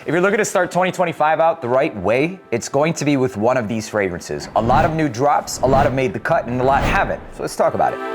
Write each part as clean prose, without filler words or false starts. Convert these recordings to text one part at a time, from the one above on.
If you're looking to start 2025 out the right way, it's going to be with one of these fragrances. A lot of new drops, a lot have made the cut, and a lot haven't. So let's talk about it.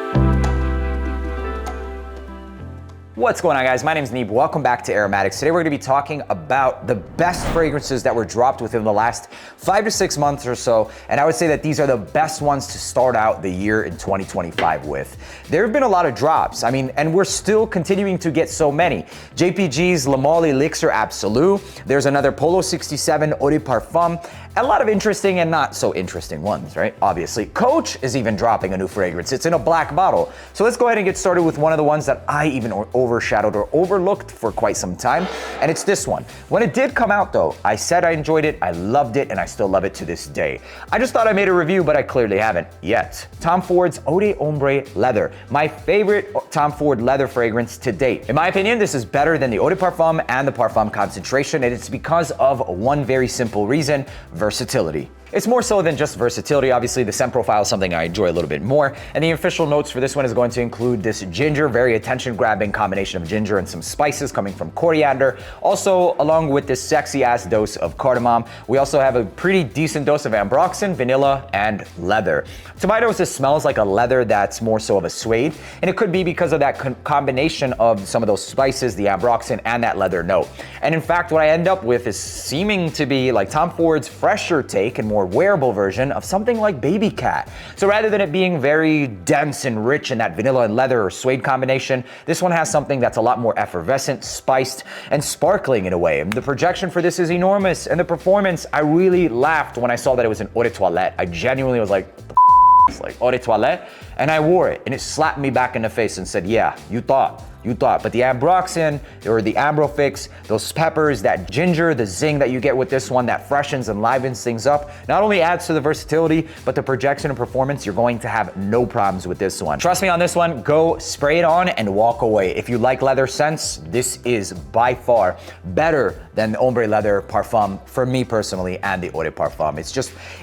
What's going on, guys? My name is Neeb. Welcome back to AROMATIX. Today we're going to be talking about the best fragrances that were dropped within the last 5 to 6 months or so, and I would say that these are the best ones to start out the year in 2025 with. There have been a lot of drops, and we're still continuing to get so many. JPG's Le Male Elixir Absolu, there's another Polo 67 Eau de Parfum, a lot of interesting and not so interesting ones, right? Obviously. Coach is even dropping a new fragrance. It's in a black bottle. So let's go ahead and get started with one of the ones that I even overshadowed or overlooked for quite some time, and it's this one. When it did come out though, I said I enjoyed it, I loved it, and I still love it to this day. I just thought I made a review, but I clearly haven't yet. Tom Ford's Eau de Ombre Leather, my favorite Tom Ford leather fragrance to date. In my opinion, this is better than the Eau de Parfum and the Parfum Concentration, and it's because of one very simple reason: versatility. It's more so than just versatility. Obviously, the scent profile is something I enjoy a little bit more. And the official notes for this one is going to include this ginger, very attention-grabbing combination of ginger and some spices coming from coriander. Also, along with this sexy-ass dose of cardamom, we also have a pretty decent dose of ambroxan, vanilla, and leather. To my nose, this smells like a leather that's more so of a suede, and it could be because of that combination of some of those spices, the ambroxan, and that leather note. And in fact, what I end up with is seeming to be like Tom Ford's fresher take and more wearable version of something like Baby Cat. So rather than it being very dense and rich in that vanilla and leather or suede combination, this one has something that's a lot more effervescent, spiced, and sparkling in a way. And the projection for this is enormous, and the performance, I really laughed when I saw that it was an eau de toilette. I genuinely was like, it's like eau de toilette, and I wore it, and it slapped me back in the face and said, yeah, you thought. But the ambroxan or the ambrofix, those peppers, that ginger, the zing that you get with this one that freshens and livens things up, not only adds to the versatility, but the projection and performance, you're going to have no problems with this one. Trust me on this one, go spray it on and walk away. If you like leather scents, this is by far better than the Ombre Leather Parfum for me personally, and the Eau de Parfum.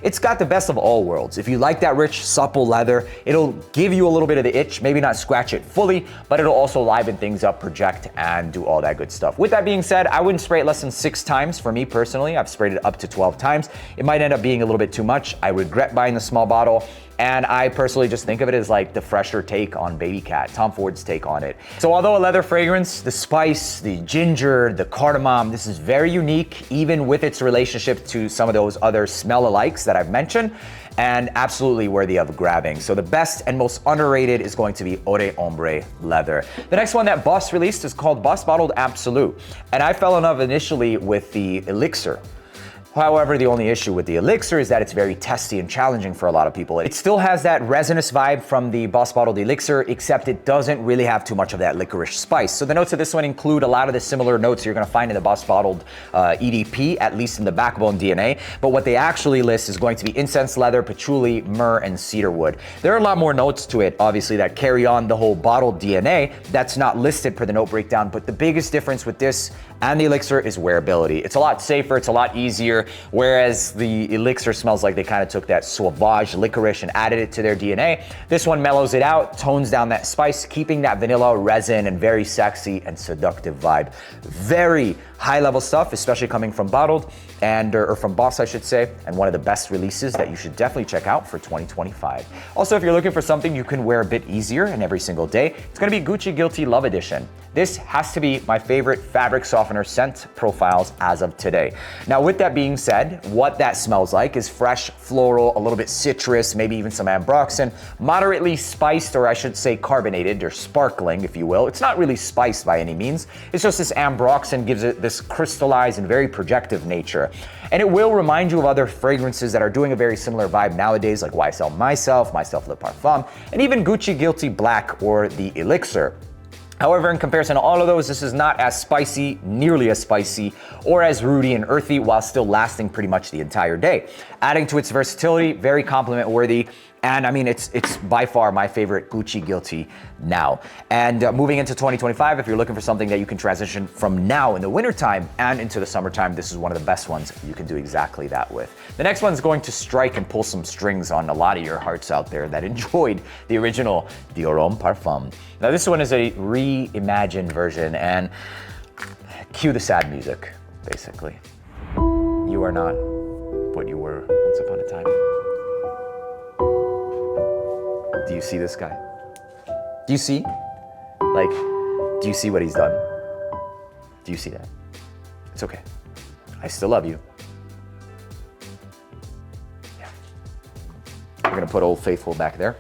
It's got the best of all worlds. If you like that rich, supple leather, it'll give you a little bit of the itch, maybe not scratch it fully, but it'll also liven things up, project, and do all that good stuff. With that being said, I wouldn't spray it less than 6 times for me personally. I've sprayed it up to 12 times. It might end up being a little bit too much. I regret buying the small bottle, and I personally just think of it as like the fresher take on Baby Cat, Tom Ford's take on it. So although a leather fragrance, the spice, the ginger, the cardamom, this is very unique, even with its relationship to some of those other smell-alikes that I've mentioned, and absolutely worthy of grabbing. So the best and most underrated is going to be Eau de Ombre Leather. The next one that Boss released is called Boss Bottled Absolute, and I fell in love initially with the Elixir. However, the only issue with the Elixir is that it's very testy and challenging for a lot of people. It still has that resinous vibe from the Boss Bottled Elixir, except it doesn't really have too much of that licorice spice. So the notes of this one include a lot of the similar notes you're gonna find in the Boss Bottled EDP, at least in the backbone DNA. But what they actually list is going to be incense leather, patchouli, myrrh, and cedarwood. There are a lot more notes to it, obviously, that carry on the whole bottled DNA that's not listed per the note breakdown. But the biggest difference with this and the Elixir is wearability. It's a lot safer, it's a lot easier. Whereas the Elixir smells like they kind of took that sauvage licorice and added it to their DNA. This one mellows it out, tones down that spice, keeping that vanilla, resin, and very sexy and seductive vibe. Very high level stuff, especially coming from Bottled, or from Boss, I should say, and one of the best releases that you should definitely check out for 2025. Also, if you're looking for something you can wear a bit easier and every single day, it's gonna be Gucci Guilty Love Edition. This has to be my favorite fabric softener scent profiles as of today. Now, with that being said, what that smells like is fresh, floral, a little bit citrus, maybe even some ambroxan, moderately spiced, or I should say carbonated or sparkling, if you will. It's not really spiced by any means. It's just this ambroxan gives it this crystallized and very projective nature. And it will remind you of other fragrances that are doing a very similar vibe nowadays, like YSL Myself Le Parfum, and even Gucci Guilty Black or the Elixir. However, in comparison to all of those, this is not as spicy, nearly as spicy, or as rooty and earthy, while still lasting pretty much the entire day. Adding to its versatility, very compliment worthy. And I mean, it's by far my favorite Gucci Guilty now. And moving into 2025, if you're looking for something that you can transition from now in the wintertime and into the summertime, this is one of the best ones you can do exactly that with. The next one's going to strike and pull some strings on a lot of your hearts out there that enjoyed the original Arôme Parfum. Now this one is a reimagined version, and cue the sad music. basically. You are not what you were once upon a time. Do you see this guy? Do you see? Like, do you see what he's done? Do you see that? It's okay. I still love you. Yeah. We're gonna put Old Faithful back there.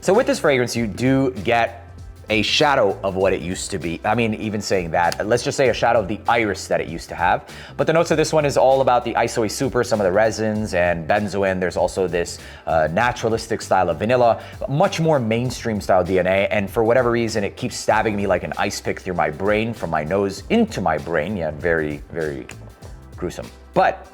So with this fragrance, you do get a shadow of what it used to be. I mean, even saying that, let's just say a shadow of the iris that it used to have. But the notes of this one is all about the isoe super, some of the resins and benzoin. There's also this naturalistic style of vanilla, much more mainstream style DNA. And for whatever reason, it keeps stabbing me like an ice pick through my brain, from my nose into my brain. Yeah, very, very gruesome. But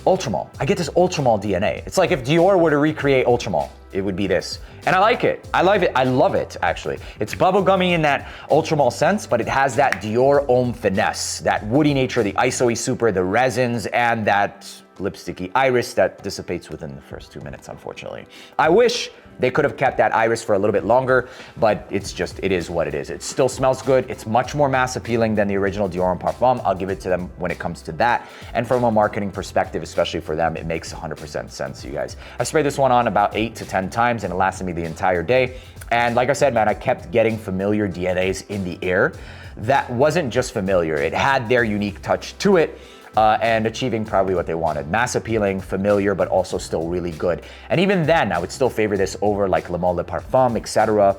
Ultramol, I get this Ultramol DNA. It's like if Dior were to recreate Ultramol, it would be this. And I like it. I love it. I love it, actually. It's bubblegummy in that Ultramol sense, but it has that Dior Homme finesse, that woody nature, the isoe super, the resins, and that lipsticky iris that dissipates within the first 2 minutes, unfortunately. I wish they could have kept that iris for a little bit longer, but it's just, it is what it is. It still smells good. It's much more mass appealing than the original Dior Homme Parfum. I'll give it to them when it comes to that. And from a marketing perspective, especially for them, it makes 100% sense, you guys. I sprayed this one on about 8 to 10 times and it lasted me the entire day. And like I said, man, I kept getting familiar DNAs in the air. That wasn't just familiar. It had their unique touch to it. And achieving probably what they wanted. Mass appealing, familiar, but also still really good. And even then, I would still favor this over like Le Male de Parfum, etc.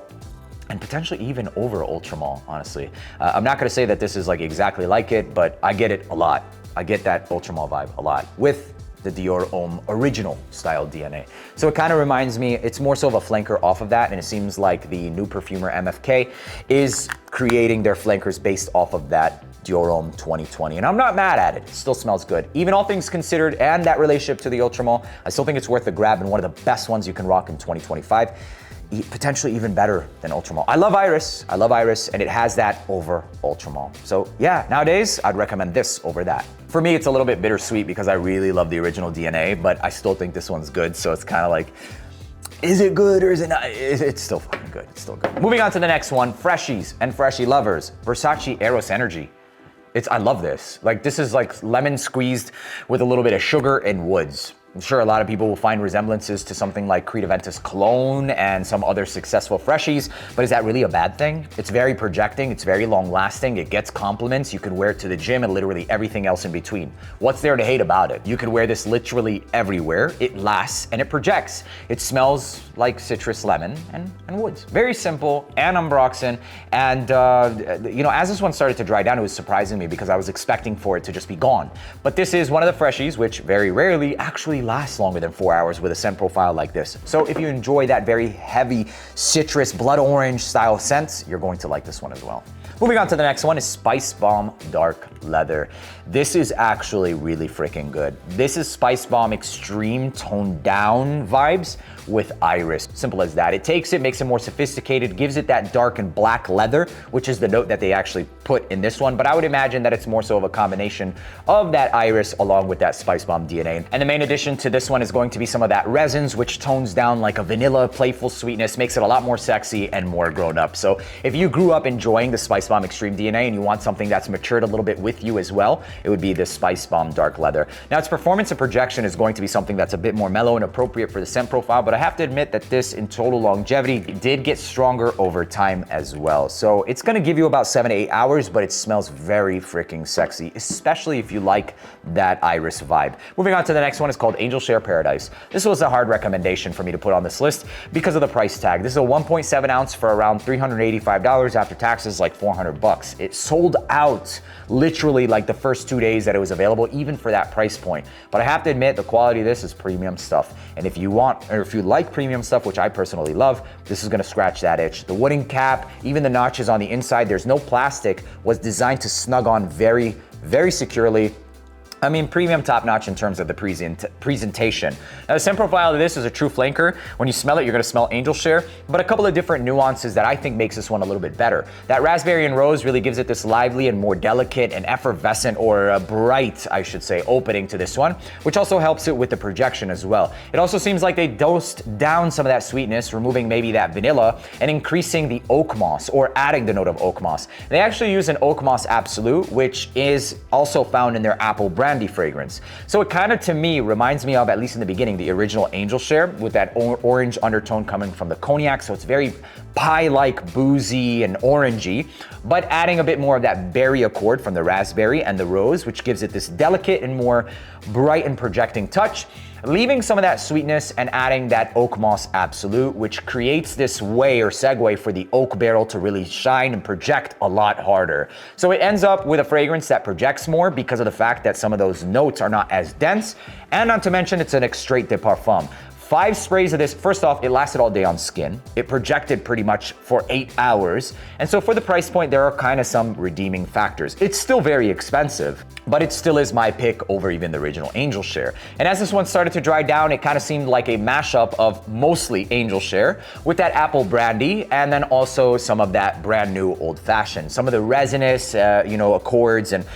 And potentially even over Ultramol, honestly. I'm not gonna say that this is like exactly like it, but I get it a lot. I get that Ultramol vibe a lot with the Dior Homme original style DNA. So it kind of reminds me, it's more so of a flanker off of that, and it seems like the new perfumer MFK is creating their flankers based off of that Dior Homme 2020, and I'm not mad at it. It still smells good. Even all things considered, and that relationship to the Ultramol, I still think it's worth a grab and one of the best ones you can rock in 2025. Potentially even better than Ultramol. I love Iris, and it has that over Ultramol. So yeah, nowadays, I'd recommend this over that. For me, it's a little bit bittersweet because I really love the original DNA, but I still think this one's good, so it's kind of like, is it good or is it not? It's still fucking good, it's still good. Moving on to the next one, Freshies and Freshie lovers, Versace Eros Energy. I love this. Like, this is like lemon squeezed with a little bit of sugar and woods. I'm sure a lot of people will find resemblances to something like Creed Aventus Cologne and some other successful Freshies, but is that really a bad thing? It's very projecting, it's very long lasting, it gets compliments, you could wear it to the gym and literally everything else in between. What's there to hate about it? You could wear this literally everywhere, it lasts and it projects. It smells like citrus lemon and woods. Very simple and unbroxen, and you know, as this one started to dry down, it was surprising me because I was expecting for it to just be gone. But this is one of the Freshies, which very rarely actually lasts longer than 4 hours with a scent profile like this. So if you enjoy that very heavy citrus, blood orange style scents, you're going to like this one as well. Moving on to the next one is Spice Bomb Dark Leather. This is actually really freaking good. This is Spice Bomb extreme toned down vibes with iris. Simple as that. It takes it, makes it more sophisticated, gives it that dark and black leather, which is the note that they actually put in this one. But I would imagine that it's more so of a combination of that iris along with that Spice Bomb DNA. And the main addition to this one is going to be some of that resins, which tones down like a vanilla, playful sweetness, makes it a lot more sexy and more grown up. So if you grew up enjoying the Spice Bomb Extreme DNA and you want something that's matured a little bit with you as well, it would be this Spice Bomb Dark Leather. Now, its performance and projection is going to be something that's a bit more mellow and appropriate for the scent profile, but I have to admit that this, in total longevity, did get stronger over time as well. So it's gonna give you about 7 to 8 hours, but it smells very freaking sexy, especially if you like that iris vibe. Moving on to the next one is called Angel Share Paradise. This was a hard recommendation for me to put on this list because of the price tag. This is a 1.7 ounce for around $385 after taxes, like 400 bucks. It sold out literally like the first 2 days that it was available, even for that price point. But I have to admit, the quality of this is premium stuff. And if you want, or if you like premium stuff, which I personally love, this is gonna scratch that itch. The wooden cap, even the notches on the inside, there's no plastic, was designed to snug on very, very securely. I mean, premium top-notch in terms of the presentation. Now, the scent profile of this is a true flanker. When you smell it, you're gonna smell angel share, but a couple of different nuances that I think makes this one a little bit better. That raspberry and rose really gives it this lively and more delicate and effervescent, or a bright, I should say, opening to this one, which also helps it with the projection as well. It also seems like they dosed down some of that sweetness, removing maybe that vanilla and increasing the oak moss, or adding the note of oak moss. They actually use an oak moss absolute, which is also found in their apple brandy fragrance. So it kind of, to me, reminds me of, at least in the beginning, the original angel share with that orange undertone coming from the cognac. So it's very pie-like, boozy and orangey, but adding a bit more of that berry accord from the raspberry and the rose, which gives it this delicate and more bright and projecting touch, leaving some of that sweetness and adding that oak moss absolute, which creates this way or segue for the oak barrel to really shine and project a lot harder. So it ends up with a fragrance that projects more because of the fact that some of those notes are not as dense, and not to mention it's an extrait de parfum. 5 sprays of this. First off, it lasted all day on skin. It projected pretty much for 8 hours. And so for the price point, there are kind of some redeeming factors. It's still very expensive, but it still is my pick over even the original angel share. And as this one started to dry down, it kind of seemed like a mashup of mostly angel share with that apple brandy, and then also some of that brand new old fashioned. Some of the resinous, accords, and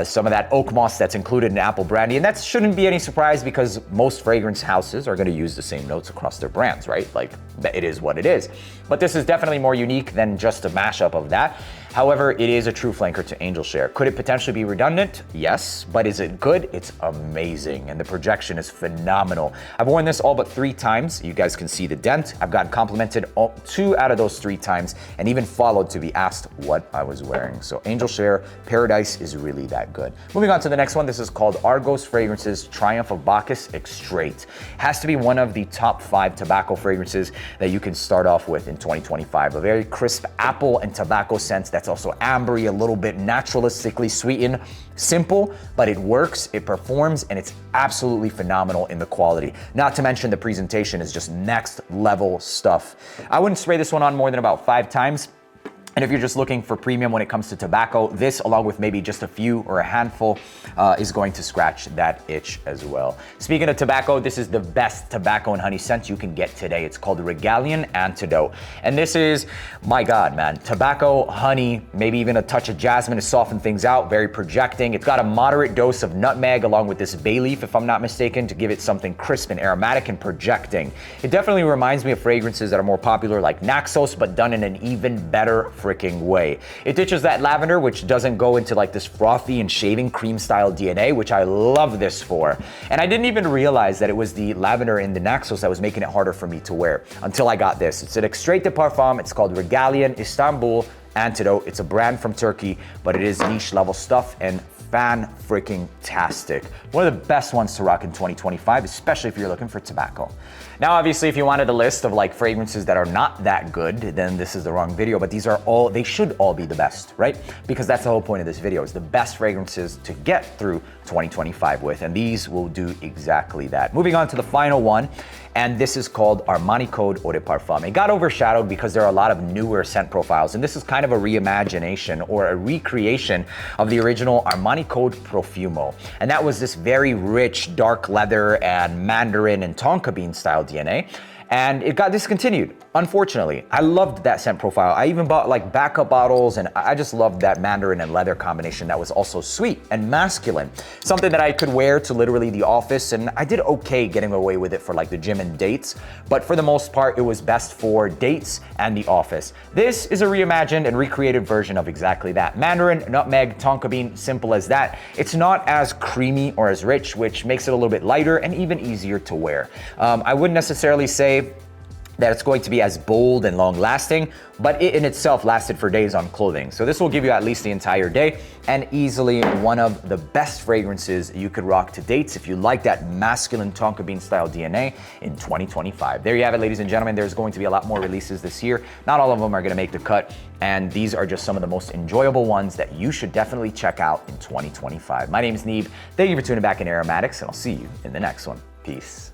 some of that oak moss that's included in apple brandy. And that shouldn't be any surprise because most fragrance houses are going to use the same notes across their brands, right? Like, it is what it is. But this is definitely more unique than just a mashup of that. However, it is a true flanker to angel share. Could it potentially be redundant? Yes. But is it good? It's amazing. And the projection is phenomenal. I've worn this all but 3 times. You guys can see the dent. I've gotten complimented 2 out of those 3 times, and even followed to be asked what I was wearing. So angel share, Paradise is really that good. Moving on to the next one. This is called Argos Fragrances Triumph of Bacchus Extrait. Has to be one of the top 5 tobacco fragrances that you can start off with in 2025. A very crisp apple and tobacco scent that's also ambery, a little bit naturalistically sweetened. Simple, but it works, it performs, and it's absolutely phenomenal in the quality. Not to mention the presentation is just next level stuff. I wouldn't spray this one on more than about 5 times. And if you're just looking for premium when it comes to tobacco, this, along with maybe just a few or a handful, is going to scratch that itch as well. Speaking of tobacco, this is the best tobacco and honey scent you can get today. It's called Regalian Antidote. And this is, my God, man, tobacco, honey, maybe even a touch of jasmine to soften things out, very projecting. It's got a moderate dose of nutmeg along with this bay leaf, if I'm not mistaken, to give it something crisp and aromatic and projecting. It definitely reminds me of fragrances that are more popular like Naxos, but done in an even better freaking way. It ditches that lavender, which doesn't go into like this frothy and shaving cream style DNA, which I love this for. And I didn't even realize that it was the lavender in the Naxos that was making it harder for me to wear until I got this. It's an extrait de parfum. It's called Regalian Istanbul Antidote. It's a brand from Turkey, but it is niche level stuff and fan-freaking-tastic. One of the best ones to rock in 2025, especially if you're looking for tobacco. Now, obviously, if you wanted a list of like fragrances that are not that good, then this is the wrong video, but these are all, they should all be the best, right? Because that's the whole point of this video, is the best fragrances to get through 2025 with, and these will do exactly that. Moving on to the final one, and this is called Armani Code Eau de Parfum. It got overshadowed because there are a lot of newer scent profiles, and this is kind of a reimagination or a recreation of the original Armani Code Profumo. And that was this very rich, dark leather and mandarin and tonka bean style DNA. And it got discontinued, unfortunately. I loved that scent profile. I even bought like backup bottles, and I just loved that mandarin and leather combination that was also sweet and masculine. Something that I could wear to literally the office, and I did okay getting away with it for like the gym and dates, but for the most part, it was best for dates and the office. This is a reimagined and recreated version of exactly that. Mandarin, nutmeg, tonka bean, simple as that. It's not as creamy or as rich, which makes it a little bit lighter and even easier to wear. I wouldn't necessarily say that it's going to be as bold and long lasting, but it in itself lasted for days on clothing. So this will give you at least the entire day, and easily one of the best fragrances you could rock to dates if you like that masculine tonka bean style DNA in 2025. There you have it, ladies and gentlemen. There's going to be a lot more releases this year. Not all of them are gonna make the cut, and these are just some of the most enjoyable ones that you should definitely check out in 2025. My name is Neeb. Thank you for tuning back in Aromatics, and I'll see you in the next one. Peace.